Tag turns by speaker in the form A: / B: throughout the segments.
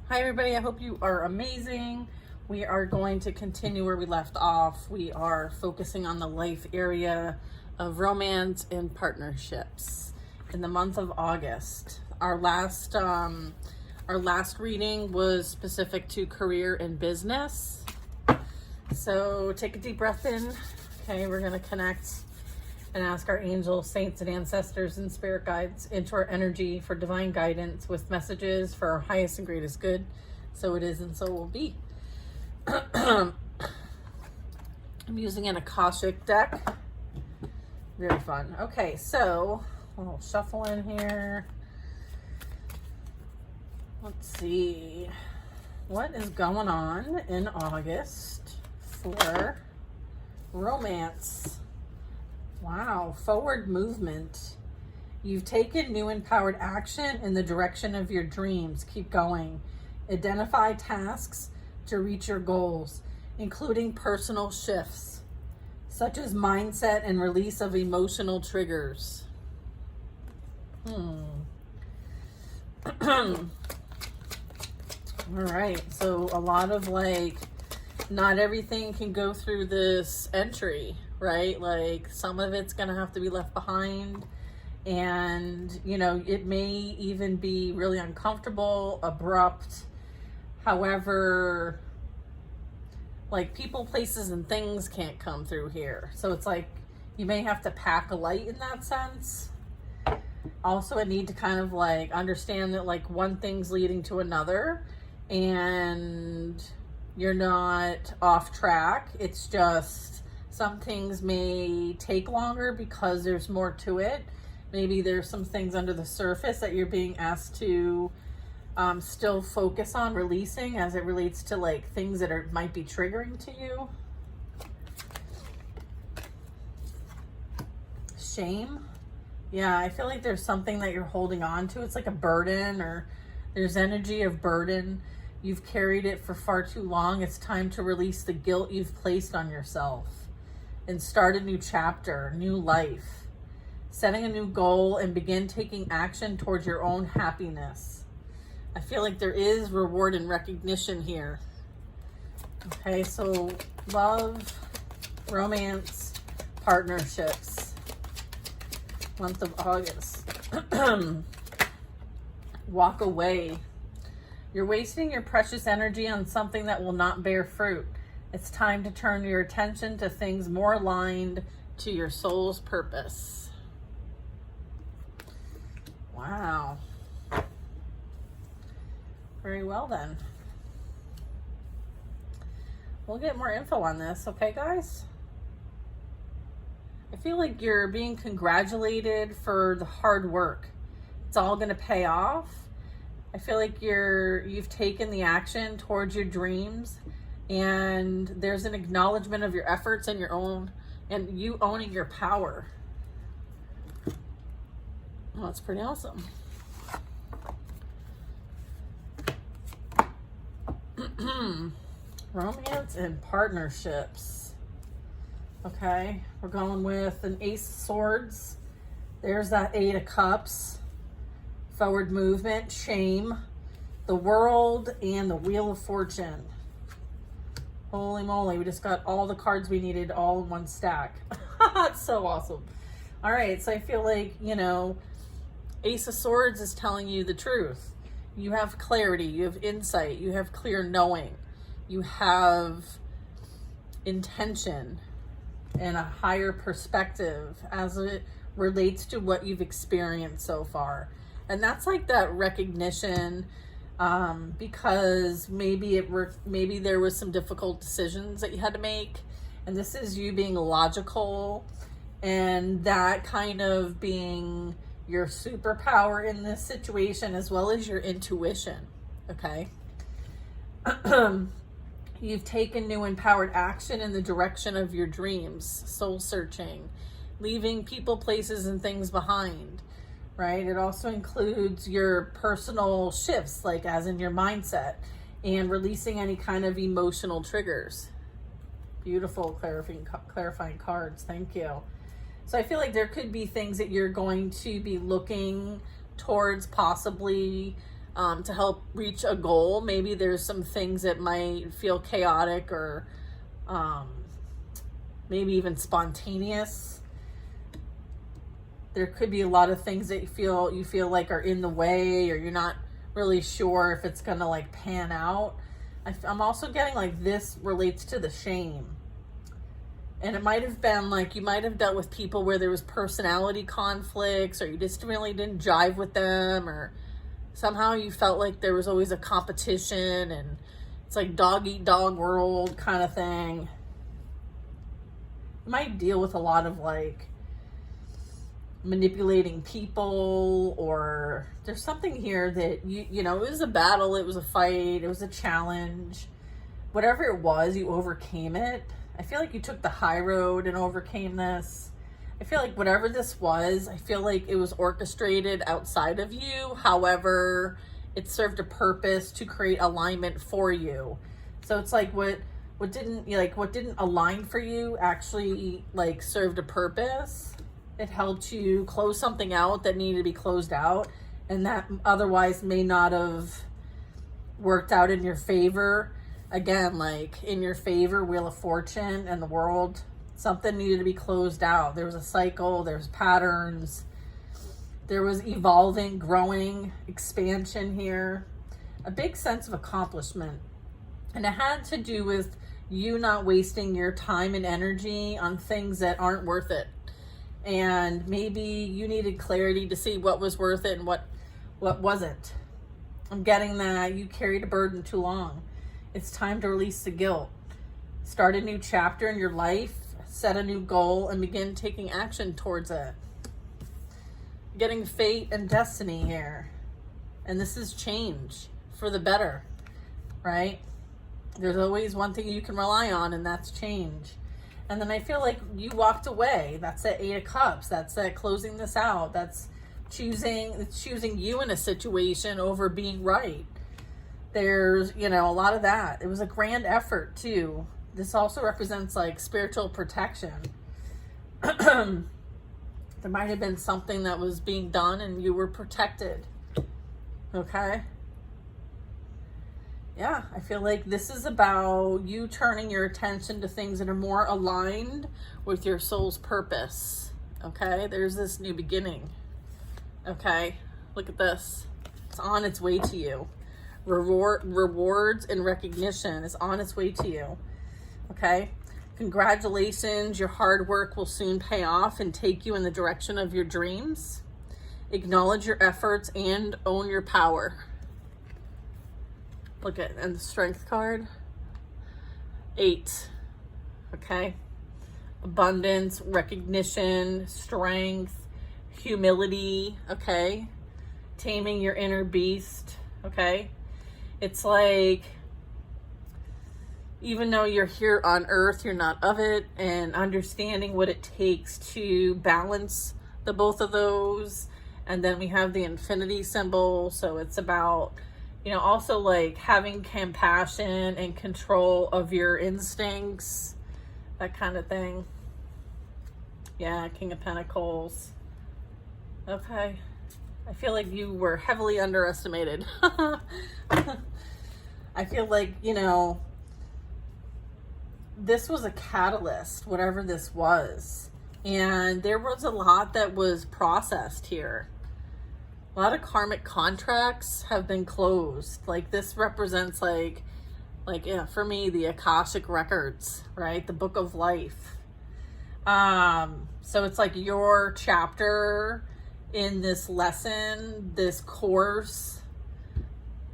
A: Hi everybody, I hope you are amazing. We are going to continue where we left off. We are focusing on the life area of romance and partnerships in the month of August. Our last reading was specific to career and business. So take a deep breath in. Okay, we're going to connect and ask our angels, saints, and ancestors and spirit guides into our energy for divine guidance with messages for our highest and greatest good. So it is and so will be. I'm using an Akashic deck. Very fun. Okay, so a little shuffle in here. Let's see. What is going on in August for romance? Wow, forward movement. You've taken new empowered action in the direction of your dreams. Keep going. Identify tasks to reach your goals, including personal shifts, such as mindset and release of emotional triggers. All right, so a lot of not everything can go through this entry, right? Like some of it's gonna have to be left behind, and it may even be really uncomfortable, abrupt. However, like people, places, and things can't come through here. So it's like you may have to pack a light in that sense. Also, I need to kind of understand that one thing's leading to another and you're not off track. It's just some things may take longer because there's more to it. Maybe there's some things under the surface that you're being asked to still focus on releasing as it relates to things that might be triggering to you. Shame. Yeah, I feel like there's something that you're holding on to. It's like a burden, or there's energy of burden. You've carried it for far too long. It's time to release the guilt you've placed on yourself and start a new chapter, new life, setting a new goal and begin taking action towards your own happiness. I feel like there is reward and recognition here. Okay, so love, romance, partnerships, month of August. Walk away. You're wasting your precious energy on something that will not bear fruit. It's time to turn your attention to things more aligned to your soul's purpose. Wow. Very well then. We'll get more info on this, okay guys? I feel like you're being congratulated for the hard work. It's all going to pay off. I feel like you've taken the action towards your dreams, and there's an acknowledgement of your efforts and you owning your power. Well, that's pretty awesome. Romance and partnerships. Okay, we're going with an Ace of Swords. There's that Eight of Cups. Forward movement, shame, the World, and the Wheel of Fortune. Holy moly, we just got all the cards we needed all in one stack. That's so awesome. All right, so I feel like, Ace of Swords is telling you the truth. You have clarity, you have insight, you have clear knowing, you have intention and a higher perspective as it relates to what you've experienced so far. And that's that recognition, because maybe there was some difficult decisions that you had to make, and this is you being logical, and that kind of being your superpower in this situation, as well as your intuition. Okay. You've taken new empowered action in the direction of your dreams, soul searching, leaving people, places, and things behind. Right? It also includes your personal shifts, as in your mindset, and releasing any kind of emotional triggers. Beautiful clarifying cards. Thank you. So I feel like there could be things that you're going to be looking towards, possibly to help reach a goal. Maybe there's some things that might feel chaotic or maybe even spontaneous. There could be a lot of things that you feel like are in the way, or you're not really sure if it's gonna like pan out. I'm also getting like this relates to the shame. And it might have been like you might have dealt with people where there was personality conflicts, or you just really didn't jive with them, or somehow you felt like there was always a competition and it's like dog eat dog world kind of thing. You might deal with a lot of like manipulating people, or there's something here that you know, it was a battle, it was a fight, it was a challenge. Whatever it was, you overcame it. I feel like you took the high road and overcame this. I feel like whatever this was, I feel like it was orchestrated outside of you. However, it served a purpose to create alignment for you. So it's like what didn't align for you actually like served a purpose. It helped you close something out that needed to be closed out, and that otherwise may not have worked out in your favor. Again, like in your favor, Wheel of Fortune and the world, something needed to be closed out. There was a cycle, there's patterns, there was evolving, growing, expansion here, a big sense of accomplishment. And it had to do with you not wasting your time and energy on things that aren't worth it. And maybe you needed clarity to see what was worth it and what wasn't. I'm getting that you carried a burden too long. It's time to release the guilt. Start a new chapter in your life, set a new goal, and begin taking action towards it. Getting fate and destiny here. And this is change for the better, right? There's always one thing you can rely on, and that's change. And then I feel like you walked away. That's that 8 of Cups. That's that closing this out. That's choosing you in a situation over being right. There's, you know, a lot of that. It was a grand effort too. This also represents like spiritual protection. There might have been something that was being done and you were protected. Okay? Yeah, I feel like this is about you turning your attention to things that are more aligned with your soul's purpose. Okay? There's this new beginning. Okay? Look at this. It's on its way to you. Rewards and recognition is on its way to you. Okay? Congratulations. Your hard work will soon pay off and take you in the direction of your dreams. Acknowledge your efforts and own your power. Look at, and the strength card. 8. Okay? Abundance, recognition, strength, humility. Okay? Taming your inner beast. Okay? It's like, even though you're here on earth, you're not of it, and understanding what it takes to balance the both of those. And then we have the infinity symbol. So it's about, you know, also like having compassion and control of your instincts, that kind of thing. Yeah, King of Pentacles. Okay. I feel like you were heavily underestimated. I feel like, you know, this was a catalyst, whatever this was. And there was a lot that was processed here. A lot of karmic contracts have been closed. Like this represents like yeah, for me, the Akashic records, right? The book of life. So it's like your chapter in this lesson, this course,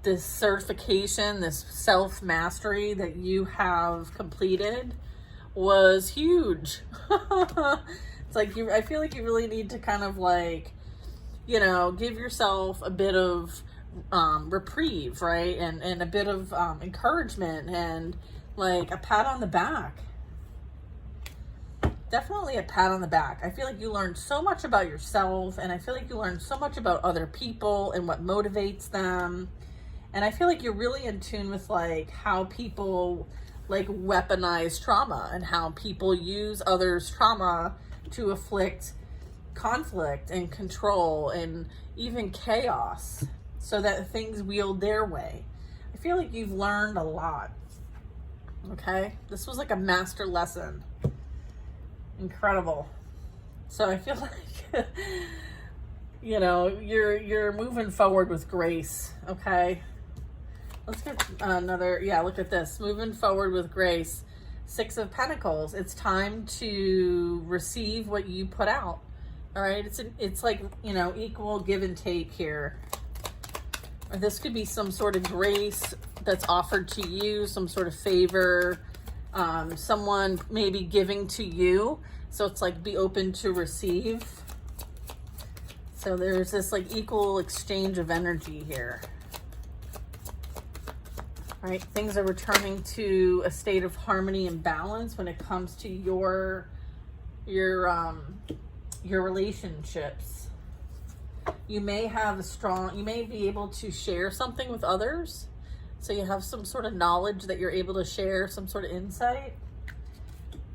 A: this certification, this self-mastery that you have completed was huge. It's like I feel like you really need to kind of like, you know, give yourself a bit of reprieve, right? And a bit of encouragement and like a pat on the back. Definitely a pat on the back. I feel like you learned so much about yourself, and I feel like you learned so much about other people and what motivates them. And I feel like you're really in tune with like how people like weaponize trauma and how people use others' trauma to afflict conflict and control and even chaos. so that things wield their way. I feel like you've learned a lot. Okay, this was like a master lesson. Incredible. So I feel like you know, you're moving forward with grace. Okay, let's get another. Yeah, look at this, moving forward with grace. 6 of Pentacles. It's time to receive what you put out. All right, it's like, you know, equal give and take here. Or this could be some sort of grace that's offered to you, some sort of favor, someone maybe giving to you. So it's like be open to receive. So there's this like equal exchange of energy here. All right, things are returning to a state of harmony and balance when it comes to your relationships. You may have you may be able to share something with others. So you have some sort of knowledge that you're able to share, some sort of insight,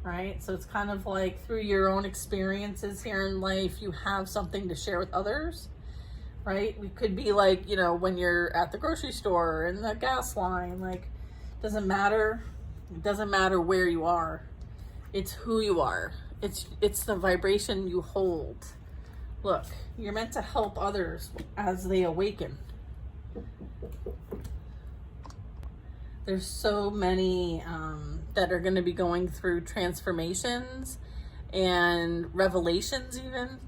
A: right? So it's kind of like through your own experiences here in life, you have something to share with others, right? We could be like, you know, when you're at the grocery store, in the gas line, like, doesn't matter. It doesn't matter where you are. It's who you are. It's the vibration you hold. Look, you're meant to help others as they awaken. There's so many that are going to be going through transformations and revelations even,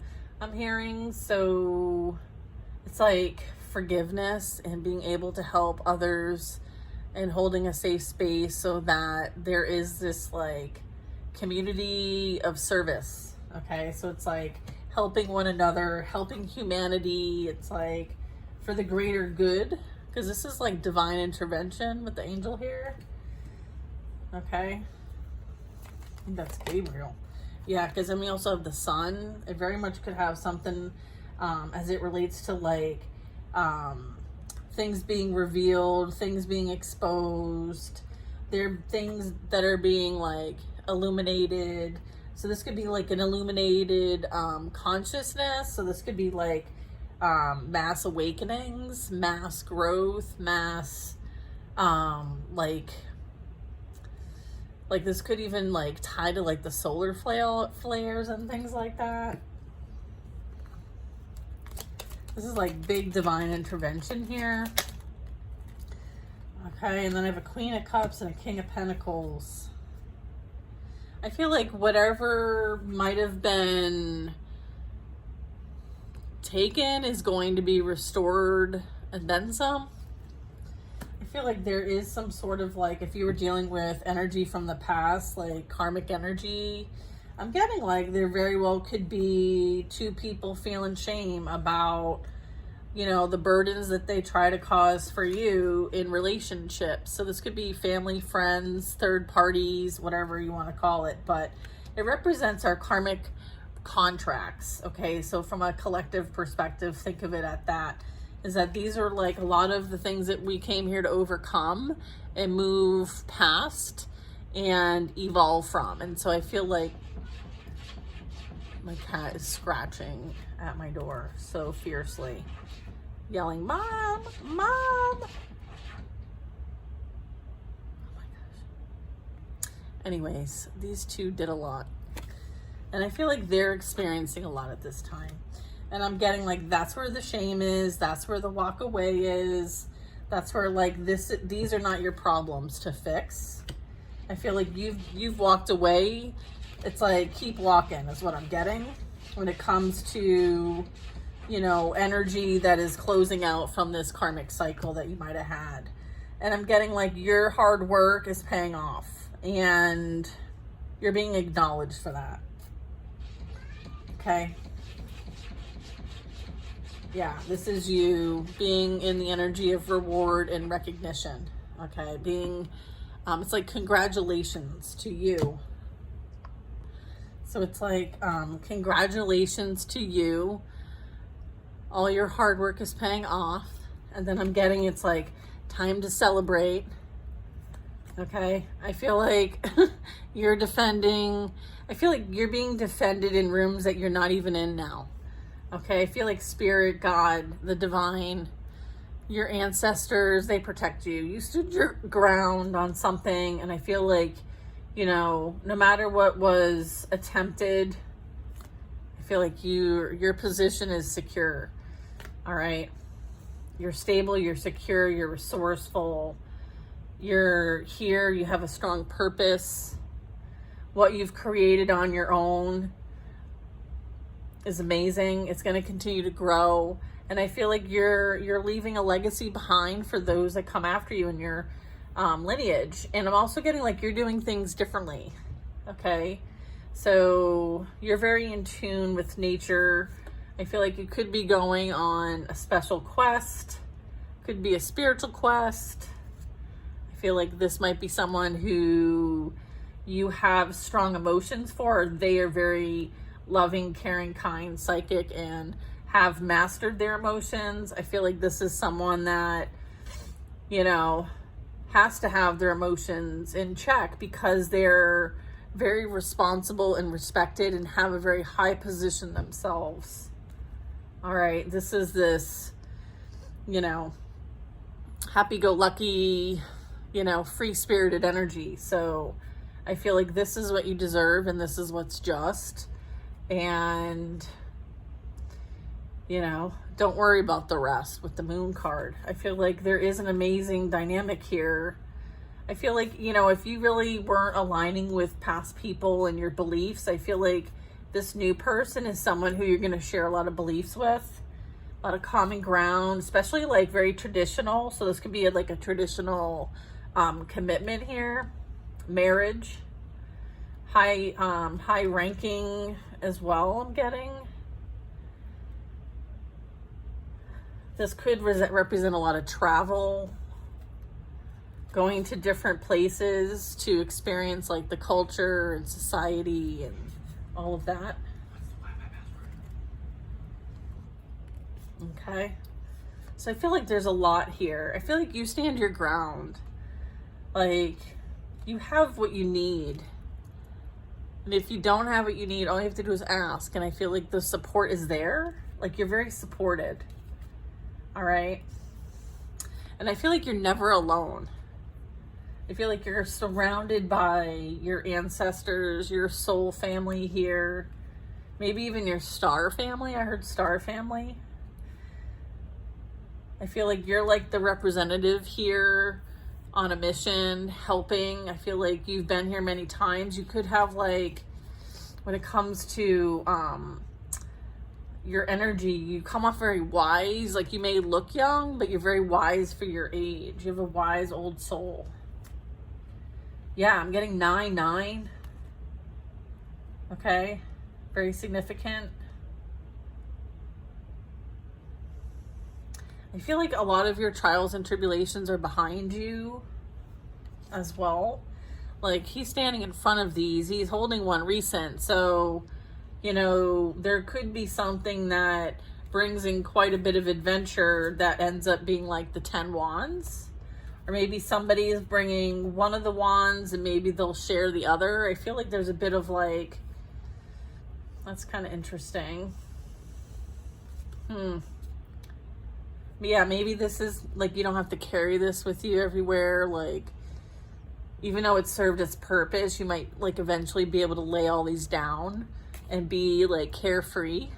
A: I'm hearing. So it's like forgiveness and being able to help others and holding a safe space so that there is this like community of service. Okay, so it's like helping one another, helping humanity. It's like for the greater good, because this is like divine intervention with the angel here. Okay, I think that's Gabriel. Yeah, because then we also have the sun. It very much could have something as it relates to like things being revealed, things being exposed. There are things that are being like illuminated. So this could be like an illuminated consciousness. So this could be like mass awakenings, mass growth, mass like this could even like tie to like the solar flares and things like that. This is like big divine intervention here. Okay, and then I have a Queen of Cups and a King of Pentacles. I feel like whatever might have been taken is going to be restored and then some. I feel like there is some sort of like, if you were dealing with energy from the past, like karmic energy, I'm getting like there very well could be 2 people feeling shame about, you know, the burdens that they try to cause for you in relationships. So this could be family, friends, third parties, whatever you want to call it, but it represents our karmic contracts. Okay, so from a collective perspective, think of it at that, is that these are like a lot of the things that we came here to overcome and move past and evolve from. And so I feel like my cat is scratching at my door so fiercely, yelling, "Mom, Mom!" Oh my gosh. Anyways, these 2 did a lot. And I feel like they're experiencing a lot at this time. And I'm getting like, that's where the shame is. That's where the walk away is. That's where like these are not your problems to fix. I feel like you've walked away. It's like, keep walking is what I'm getting when it comes to, you know, energy that is closing out from this karmic cycle that you might have had. And I'm getting like your hard work is paying off and you're being acknowledged for that. Okay. Yeah, this is you being in the energy of reward and recognition. Okay, being, it's like congratulations to you. So it's like, congratulations to you. All your hard work is paying off. And then I'm getting, it's like time to celebrate. Okay, I feel like you're defending, I feel like you're being defended in rooms that you're not even in now. Okay, I feel like Spirit, God, the divine, your ancestors, they protect you. You stood your ground on something, and I feel like, you know, no matter what was attempted, I feel like your position is secure. All right. You're stable, you're secure, you're resourceful. You're here, you have a strong purpose. What you've created on your own is amazing. It's going to continue to grow. And I feel like you're leaving a legacy behind for those that come after you in your lineage. And I'm also getting like you're doing things differently. Okay. So you're very in tune with nature. I feel like you could be going on a special quest, could be a spiritual quest. I feel like this might be someone who you have strong emotions for. They are very loving, caring, kind, psychic, and have mastered their emotions. I feel like this is someone that, you know, has to have their emotions in check because they're very responsible and respected and have a very high position themselves. All right, this is this, you know, happy-go-lucky, you know, free-spirited energy. So I feel like this is what you deserve and this is what's just. And, you know, don't worry about the rest with the moon card. I feel like there is an amazing dynamic here. I feel like, you know, if you really weren't aligning with past people and your beliefs, I feel like this new person is someone who you're going to share a lot of beliefs with, a lot of common ground, especially like very traditional. So this could be like a traditional commitment here, marriage, high ranking as well. I'm getting this could represent a lot of travel, going to different places to experience like the culture and society and all of that. Okay. So I feel like there's a lot here. I feel like you stand your ground. Like you have what you need. And if you don't have what you need, all you have to do is ask. And I feel like the support is there. Like you're very supported. All right. And I feel like you're never alone. I feel like you're surrounded by your ancestors, your soul family here. Maybe even your star family. I heard star family. I feel like you're like the representative here on a mission, helping. I feel like you've been here many times. You could have like, when it comes to your energy, you come off very wise. Like you may look young, but you're very wise for your age. You have a wise old soul. Yeah, I'm getting 9-9. Okay, very significant. I feel like a lot of your trials and tribulations are behind you as well. Like he's standing in front of these. He's holding one recent. So, you know, there could be something that brings in quite a bit of adventure that ends up being like the 10 wands. Or maybe somebody is bringing one of the wands and maybe they'll share the other. I feel like there's a bit of like, that's kind of interesting. Yeah, maybe this is like you don't have to carry this with you everywhere. Like, even though it served its purpose, you might like eventually be able to lay all these down and be like carefree.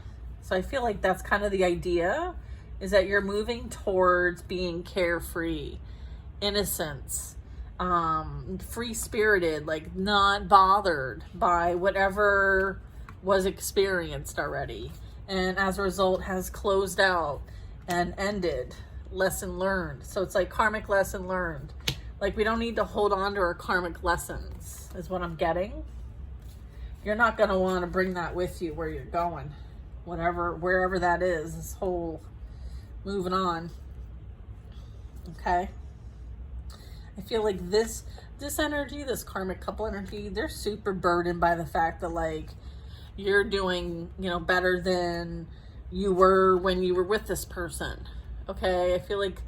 A: So I feel like that's kind of the idea, is that you're moving towards being carefree, innocence, free-spirited, like not bothered by whatever was experienced already. And as a result has closed out and ended, lesson learned. So it's like karmic lesson learned. Like we don't need to hold on to our karmic lessons is what I'm getting. You're not going to want to bring that with you where you're going, wherever that is, this whole moving on. Okay. I feel like this energy, this karmic couple energy, they're super burdened by the fact that like you're doing, you know, better than you were when you were with this person. Okay, I feel like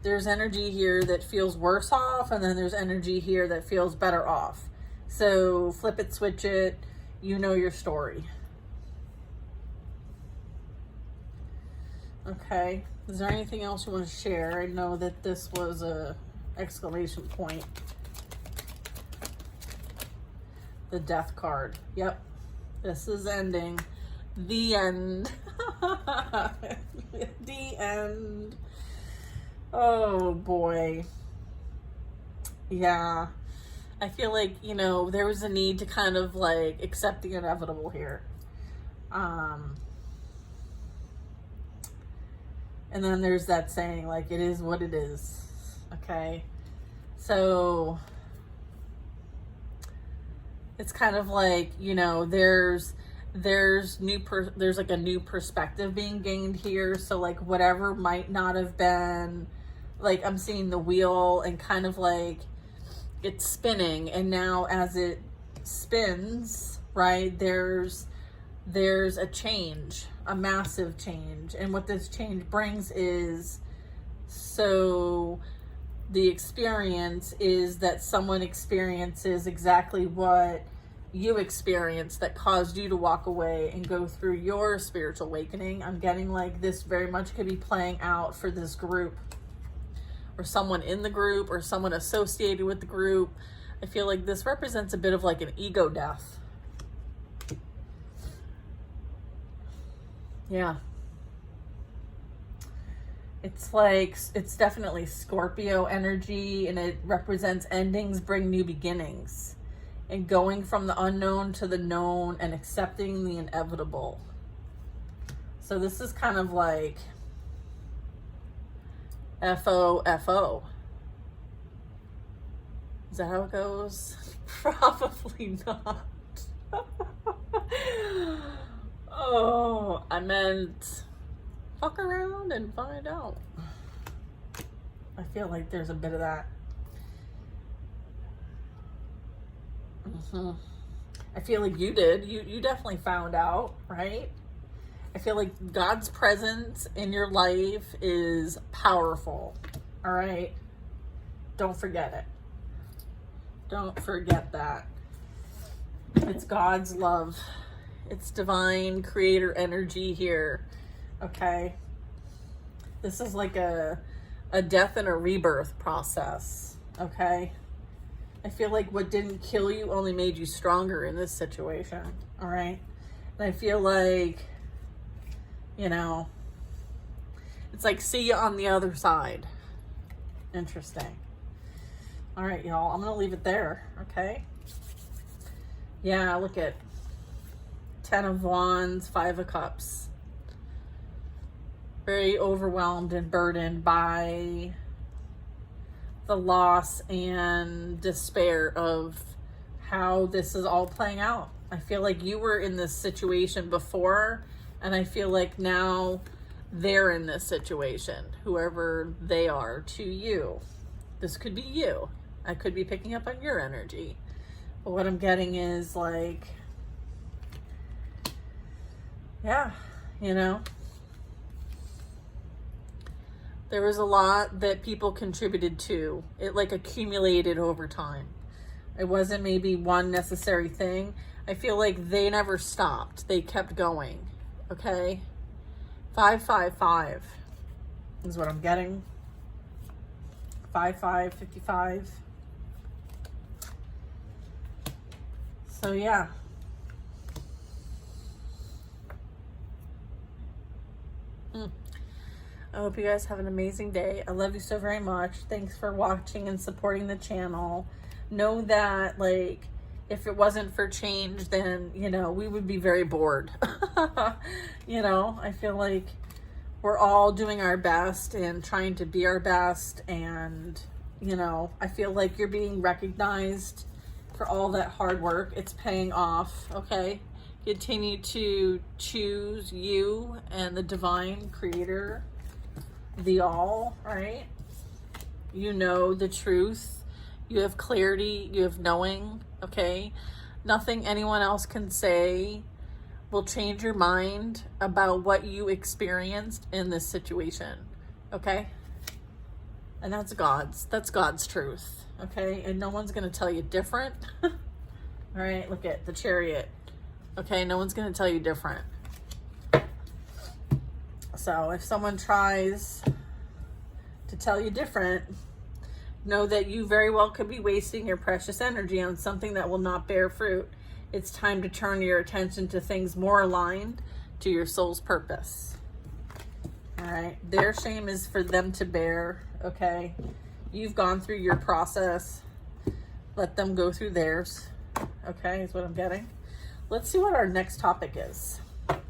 A: there's energy here that feels worse off, and then there's energy here that feels better off. So flip it, switch it, you know your story. Okay. Is there anything else you want to share? I know that this was a exclamation point. The Death card. Yep. This is ending. The end. The end. Oh boy. Yeah. I feel like, you know, there was a need to kind of like accept the inevitable here. And then there's that saying, like, it is what it is. Okay. So it's kind of like, you know, there's like a new perspective being gained here. So like whatever might not have been, like, I'm seeing the wheel and kind of like it's spinning, and now as it spins, right, there's a change, a massive change. And what this change brings is, so the experience is that someone experiences exactly what you experienced that caused you to walk away and go through your spiritual awakening. I'm getting like this very much could be playing out for this group, or someone in the group, or someone associated with the group. I feel like this represents a bit of like an ego death. Yeah. It's like, it's definitely Scorpio energy, and it represents endings bring new beginnings, and going from the unknown to the known, and accepting the inevitable. So this is kind of like FOFO. Is that how it goes? Probably not. Oh, I meant fuck around and find out. I feel like there's a bit of that. I feel like you did. You definitely found out, right? I feel like God's presence in your life is powerful. All right? Don't forget it. Don't forget that. It's God's love. It's divine creator energy here. Okay? This is like a death and a rebirth process. Okay? I feel like what didn't kill you only made you stronger in this situation. All right? And I feel like, you know, it's like, see you on the other side. Interesting. All right, y'all. I'm going to leave it there. Okay? Yeah, look at 10 of Wands, 5 of Cups. Very overwhelmed and burdened by the loss and despair of how this is all playing out. I feel like you were in this situation before, and I feel like now they're in this situation, whoever they are to you. This could be you. I could be picking up on your energy. But what I'm getting is like, yeah, you know, there was a lot that people contributed to. It like accumulated over time. It wasn't maybe one necessary thing. I feel like they never stopped. They kept going. Okay? 555 is what I'm getting. 5555. So yeah. I hope you guys have an amazing day. I love you so very much. Thanks for watching and supporting the channel. Know that, like, if it wasn't for change, then, you know, we would be very bored. You know, I feel like we're all doing our best and trying to be our best. And, you know, I feel like you're being recognized for all that hard work. It's paying off, okay? Continue to choose you and the divine creator, the all, right? You know the truth. You have clarity. You have knowing, okay? Nothing anyone else can say will change your mind about what you experienced in this situation, okay? And that's God's truth, okay? And no one's going to tell you different. All right, look at the Chariot. Okay, no one's going to tell you different. So if someone tries to tell you different, know that you very well could be wasting your precious energy on something that will not bear fruit. It's time to turn your attention to things more aligned to your soul's purpose. All right. Their shame is for them to bear. Okay. You've gone through your process. Let them go through theirs. Okay, is what I'm getting. Let's see what our next topic is.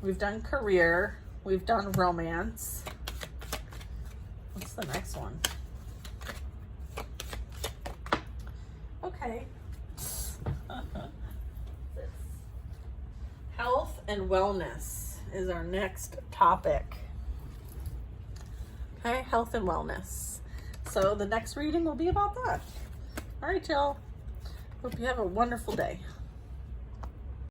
A: We've done career. We've done romance. What's the next one? Okay. Health and wellness is our next topic. Okay, health and wellness. So the next reading will be about that. All right, y'all. Hope you have a wonderful day.